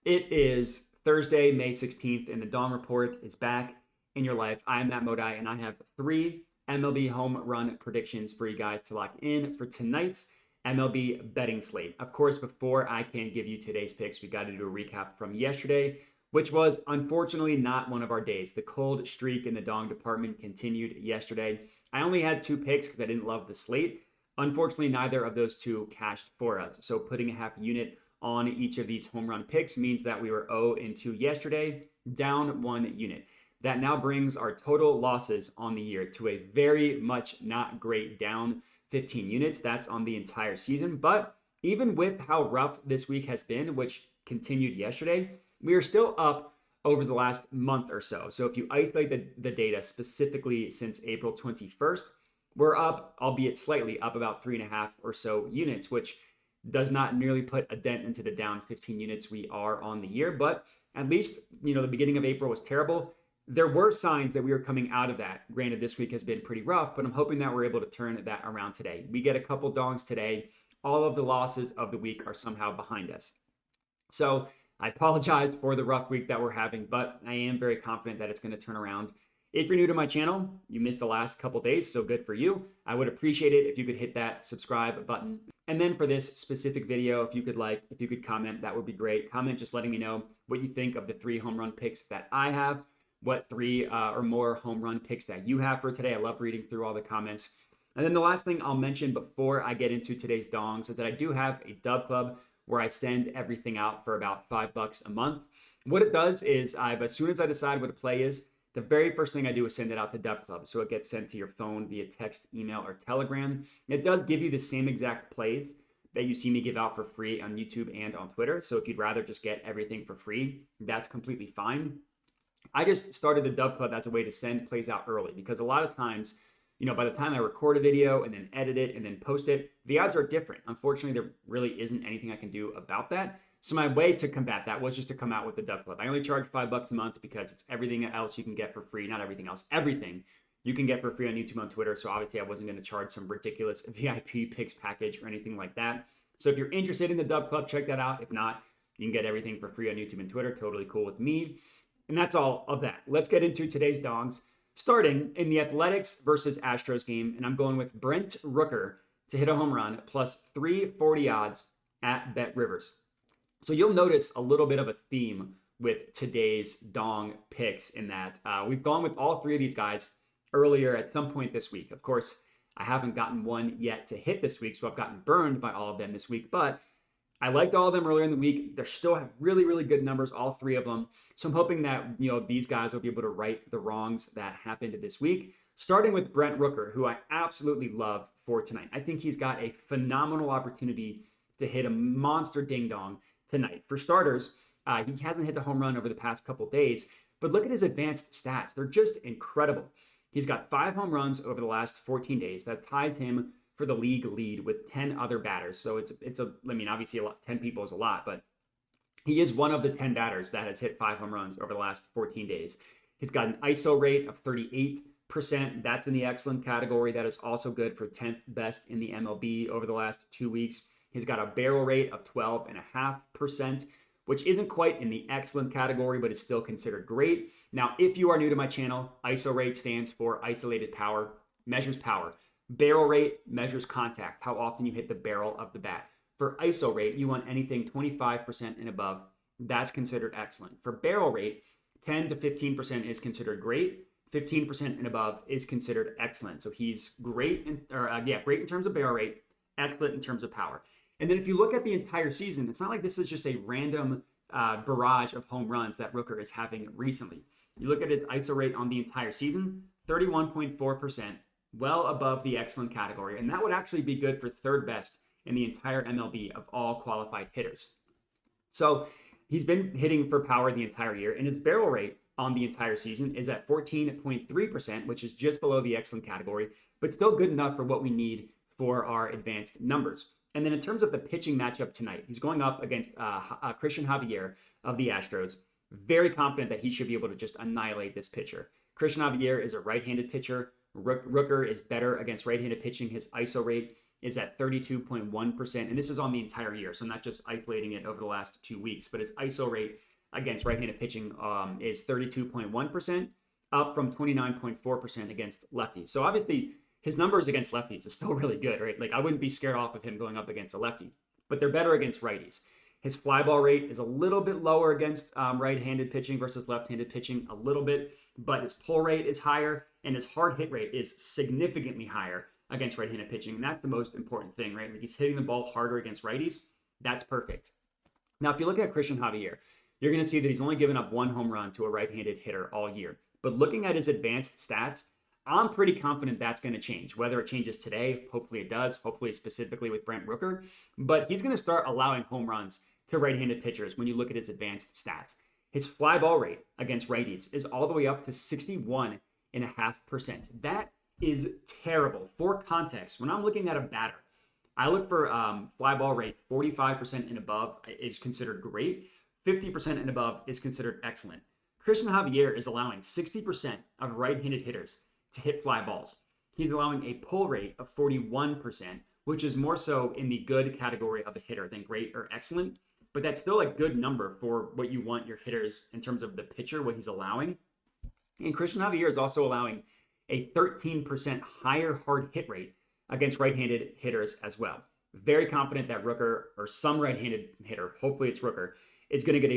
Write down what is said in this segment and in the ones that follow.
It is Thursday, May 16th, and the Dawn Report is back in your life. I am Matt Modi, and I have 3 MLB home run predictions for you guys to lock in for tonight's MLB betting slate. Of course, before I can give you today's picks, we got to do a recap from yesterday, which was unfortunately not one of our days. The cold streak in the Dong department continued yesterday. I only had 2 picks because I didn't love the slate. Unfortunately, neither of those 2 cashed for us. So putting a half unit on each of these home run picks means that we were 0-2 yesterday, down 1 unit. That now brings our total losses on the year to a very much not great down 15 units. That's on the entire season. But even with how rough this week has been, which continued yesterday, we are still up over the last month or so. So if you isolate the data specifically since April 21st, we're up, albeit slightly, up about 3.5 or so units, which does not nearly put a dent into the down 15 units we are on the year. But at least, the beginning of April was terrible. There were signs that we were coming out of that. Granted, this week has been pretty rough, but I'm hoping that we're able to turn that around today. We get a couple dongs today. All of the losses of the week are somehow behind us. So I apologize for the rough week that we're having, but I am very confident that it's going to turn around. If you're new to my channel, you missed the last couple days, so good for you. I would appreciate it if you could hit that subscribe button. And then for this specific video, if you could comment, that would be great. Comment just letting me know what you think of the 3 home run picks that I have, what 3 or more home run picks that you have for today. I love reading through all the comments. And then the last thing I'll mention before I get into today's dongs is that I do have a dub club where I send everything out for about $5 a month. What it does is as soon as I decide what a play is, the very first thing I do is send it out to Dub Club. So it gets sent to your phone via text, email, or Telegram. It does give you the same exact plays that you see me give out for free on YouTube and on Twitter. So if you'd rather just get everything for free, that's completely fine. I just started the Dub Club as a way to send plays out early because a lot of times, by the time I record a video and then edit it and then post it, the odds are different. Unfortunately, there really isn't anything I can do about that. So my way to combat that was just to come out with the Dub Club. I only charge $5 a month because it's everything else you can get for free. Not everything else, everything you can get for free on YouTube, on Twitter. So obviously I wasn't going to charge some ridiculous VIP picks package or anything like that. So if you're interested in the Dub Club, check that out. If not, you can get everything for free on YouTube and Twitter. Totally cool with me. And that's all of that. Let's get into today's dongs, starting in the Athletics versus Astros game. And I'm going with Brent Rooker to hit a home run plus 340 odds at Bet Rivers. So you'll notice a little bit of a theme with today's dong picks in that we've gone with all 3 of these guys earlier at some point this week. Of course, I haven't gotten one yet to hit this week, so I've gotten burned by all of them this week, but I liked all of them earlier in the week. They still have really, really good numbers, all 3 of them. So I'm hoping that, these guys will be able to right the wrongs that happened this week, starting with Brent Rooker, who I absolutely love for tonight. I think he's got a phenomenal opportunity to hit a monster ding-dong tonight. For starters, he hasn't hit a home run over the past couple days, but look at his advanced stats. They're just incredible. He's got 5 home runs over the last 14 days. That ties him for the league lead with 10 other batters. So obviously 10 people is a lot, but he is one of the 10 batters that has hit 5 home runs over the last 14 days. He's got an ISO rate of 38%. That's in the excellent category. That is also good for 10th best in the MLB over the last 2 weeks. He's got a barrel rate of 12.5%, which isn't quite in the excellent category, but is still considered great. Now, if you are new to my channel, ISO rate stands for isolated power, measures power. Barrel rate measures contact, how often you hit the barrel of the bat. For ISO rate, you want anything 25% and above. That's considered excellent. For barrel rate, 10 to 15% is considered great. 15% and above is considered excellent. So he's great in terms of barrel rate, excellent in terms of power. And then if you look at the entire season, it's not like this is just a random barrage of home runs that Rooker is having recently. You look at his ISO rate on the entire season, 31.4%, well above the excellent category. And that would actually be good for 3rd best in the entire MLB of all qualified hitters. So he's been hitting for power the entire year, and his barrel rate on the entire season is at 14.3%, which is just below the excellent category, but still good enough for what we need for our advanced numbers. And then in terms of the pitching matchup tonight, he's going up against Christian Javier of the Astros. Very confident that he should be able to just annihilate this pitcher. Christian Javier is a right-handed pitcher. Rooker is better against right-handed pitching. His ISO rate is at 32.1%. And this is on the entire year. So I'm not just isolating it over the last 2 weeks, but his ISO rate against right-handed pitching is 32.1%, up from 29.4% against lefties. So obviously his numbers against lefties is still really good, right? Like I wouldn't be scared off of him going up against a lefty, but they're better against righties. His fly ball rate is a little bit lower against right-handed pitching versus left-handed pitching, a little bit, but his pull rate is higher and his hard hit rate is significantly higher against right-handed pitching. And that's the most important thing, right? Like he's hitting the ball harder against righties. That's perfect. Now, if you look at Christian Javier, you're going to see that he's only given up 1 home run to a right-handed hitter all year. But looking at his advanced stats, I'm pretty confident that's going to change. Whether it changes today, hopefully it does, hopefully specifically with Brent Rooker. But he's going to start allowing home runs to right-handed pitchers when you look at his advanced stats. His fly ball rate against righties is all the way up to 61.5%. That is terrible. For context, when I'm looking at a batter, I look for fly ball rate 45% and above is considered great. 50% and above is considered excellent. Christian Javier is allowing 60% of right-handed hitters to hit fly balls. He's allowing a pull rate of 41%, which is more so in the good category of a hitter than great or excellent. But that's still a good number for what you want your hitters in terms of the pitcher, what he's allowing. And Christian Javier is also allowing a 13% higher hard hit rate against right-handed hitters as well. Very confident that Rooker, or some right-handed hitter, hopefully it's Rooker, is going to be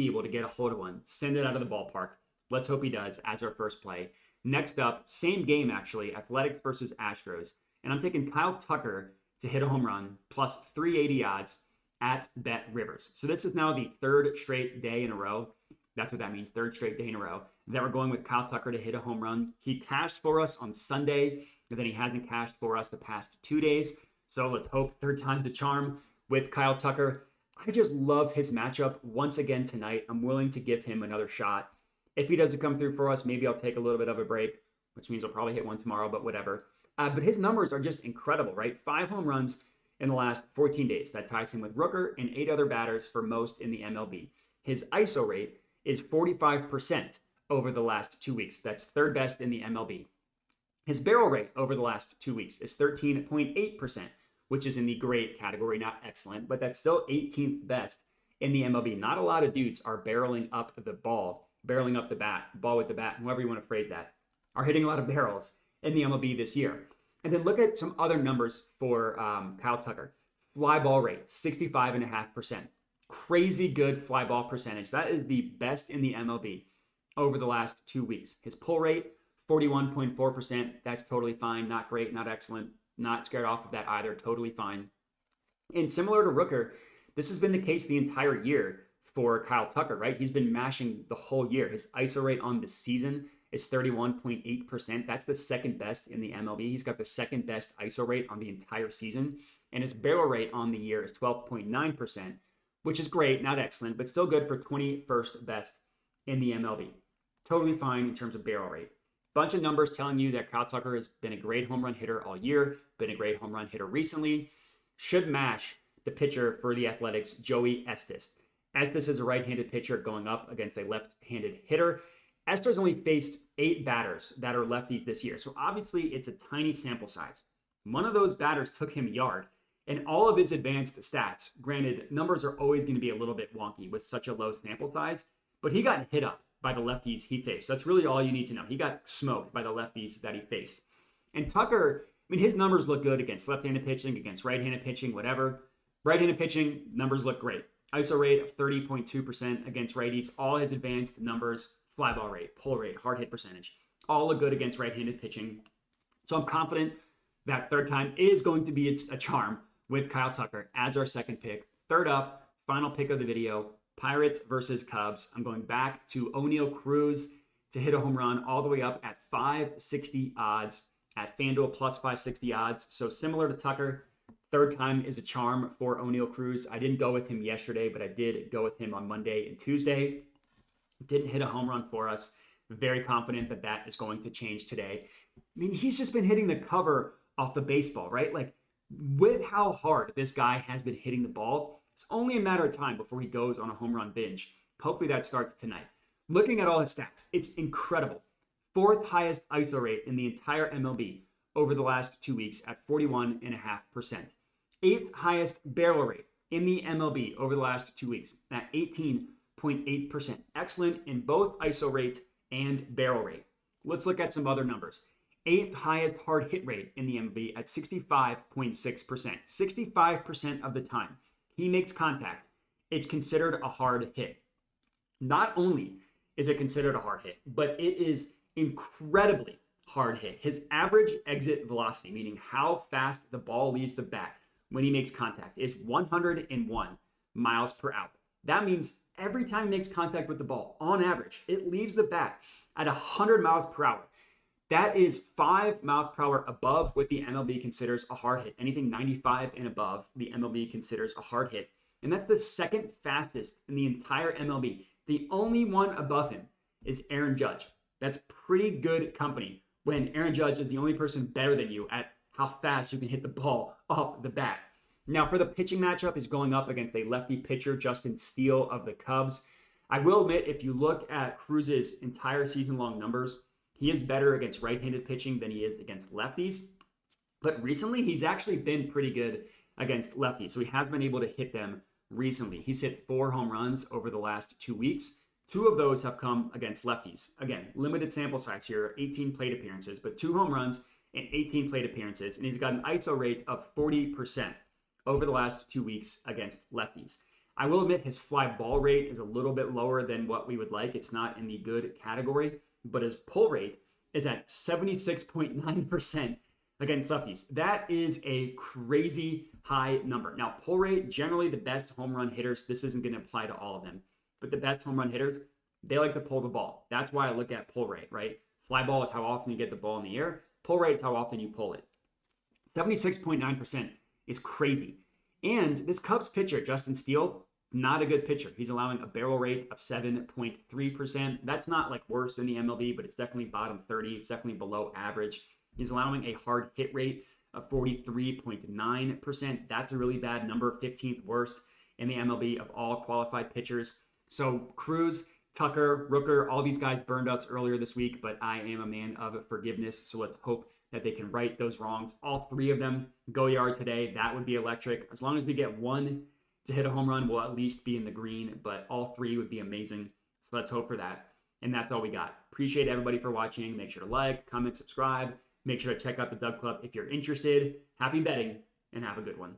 able to get a hold of one, send it out of the ballpark. Let's hope he does as our first play. Next up, same game actually, Athletics versus Astros. And I'm taking Kyle Tucker to hit a home run, plus 380 odds at Bet Rivers. So this is now the third straight day in a row. That's what that means, third straight day in a row, that we're going with Kyle Tucker to hit a home run. He cashed for us on Sunday, but then he hasn't cashed for us the past 2 days. So let's hope third time's a charm with Kyle Tucker. I just love his matchup once again tonight. I'm willing to give him another shot. If he doesn't come through for us, maybe I'll take a little bit of a break, which means I'll probably hit one tomorrow, but whatever. But his numbers are just incredible, right? 5 home runs in the last 14 days. That ties him with Rooker and 8 other batters for most in the MLB. His ISO rate is 45% over the last 2 weeks. That's third best in the MLB. His barrel rate over the last 2 weeks is 13.8%, which is in the great category, not excellent, but that's still 18th best in the MLB. Not a lot of dudes are barreling up the ball, barreling up the ball with the bat, however you want to phrase that, are hitting a lot of barrels in the MLB this year. And then look at some other numbers for Kyle Tucker. Fly ball rate, 65.5%. Crazy good fly ball percentage. That is the best in the MLB over the last 2 weeks. His pull rate, 41.4%. That's totally fine. Not great, not excellent. Not scared off of that either. Totally fine. And similar to Rooker, this has been the case the entire year for Kyle Tucker, right? He's been mashing the whole year. His ISO rate on the season is 31.8%. That's the second best in the MLB. He's got the second best ISO rate on the entire season. And his barrel rate on the year is 12.9%, which is great, not excellent, but still good for 21st best in the MLB. Totally fine in terms of barrel rate. Bunch of numbers telling you that Kyle Tucker has been a great home run hitter all year, been a great home run hitter recently. Should mash the pitcher for the Athletics, Joey Estes. Estes is a right-handed pitcher going up against a left-handed hitter. Estes only faced 8 batters that are lefties this year, so obviously it's a tiny sample size. One of those batters took him yard, and all of his advanced stats, granted, numbers are always going to be a little bit wonky with such a low sample size, but he got hit up by the lefties he faced. That's really all you need to know. He got smoked by the lefties that he faced. And Tucker, I mean, his numbers look good against left-handed pitching, against right-handed pitching, whatever. Right-handed pitching, numbers look great. ISO rate of 30.2% against righties. All his advanced numbers, fly ball rate, pull rate, hard hit percentage, all look good against right-handed pitching. So I'm confident that third time is going to be a charm with Kyle Tucker as our second pick. Third up, final pick of the video, Pirates versus Cubs. I'm going back to O'Neal Cruz to hit a home run all the way up at 560 odds at FanDuel plus 560 odds. So similar to Tucker, third time is a charm for O'Neal Cruz. I didn't go with him yesterday, but I did go with him on Monday and Tuesday. Didn't hit a home run for us. Very confident that that is going to change today. I mean, he's just been hitting the cover off the baseball, right? Like, with how hard this guy has been hitting the ball, it's only a matter of time before he goes on a home run binge. Hopefully that starts tonight. Looking at all his stats, it's incredible. 4th highest ISO rate in the entire MLB over the last 2 weeks at 41.5%. Eighth highest barrel rate in the MLB over the last 2 weeks at 18.8%. Excellent in both ISO rate and barrel rate. Let's look at some other numbers. Eighth highest hard hit rate in the MLB at 65.6%. 65% of the time he makes contact, it's considered a hard hit. Not only is it considered a hard hit, but it is incredibly hard hit. His average exit velocity, meaning how fast the ball leaves the bat when he makes contact, is 101 miles per hour. That means every time he makes contact with the ball, on average, it leaves the bat at 100 miles per hour. That is 5 miles per hour above what the MLB considers a hard hit. Anything 95 and above, the MLB considers a hard hit. And that's the second fastest in the entire MLB. The only one above him is Aaron Judge. That's pretty good company when Aaron Judge is the only person better than you at how fast you can hit the ball off the bat. Now, for the pitching matchup, he's going up against a lefty pitcher, Justin Steele of the Cubs. I will admit, if you look at Cruz's entire season-long numbers, he is better against right-handed pitching than he is against lefties. But recently, he's actually been pretty good against lefties. So he has been able to hit them recently. He's hit 4 home runs over the last 2 weeks. 2 of those have come against lefties. Again, limited sample size here, 18 plate appearances, but 2 home runs and 18 plate appearances. And he's got an ISO rate of 40% over the last 2 weeks against lefties. I will admit his fly ball rate is a little bit lower than what we would like. It's not in the good category, but his pull rate is at 76.9% against lefties. That is a crazy high number. Now, pull rate, generally the best home run hitters, this isn't going to apply to all of them, but the best home run hitters, they like to pull the ball. That's why I look at pull rate, right? Fly ball is how often you get the ball in the air. Pull rate is how often you pull it. 76.9% is crazy. And this Cubs pitcher, Justin Steele, not a good pitcher. He's allowing a barrel rate of 7.3%. That's not like worst in the MLB, but it's definitely bottom 30. It's definitely below average. He's allowing a hard hit rate of 43.9%. That's a really bad number, 15th worst in the MLB of all qualified pitchers. So Cruz, Tucker, Rooker, all these guys burned us earlier this week, but I am a man of forgiveness. So let's hope that they can right those wrongs. All 3 of them go yard today. That would be electric. As long as we get 1 to hit a home run, we'll at least be in the green, but all 3 would be amazing. So let's hope for that. And that's all we got. Appreciate everybody for watching. Make sure to like, comment, subscribe. Make sure to check out the Dub Club if you're interested. Happy betting and have a good one.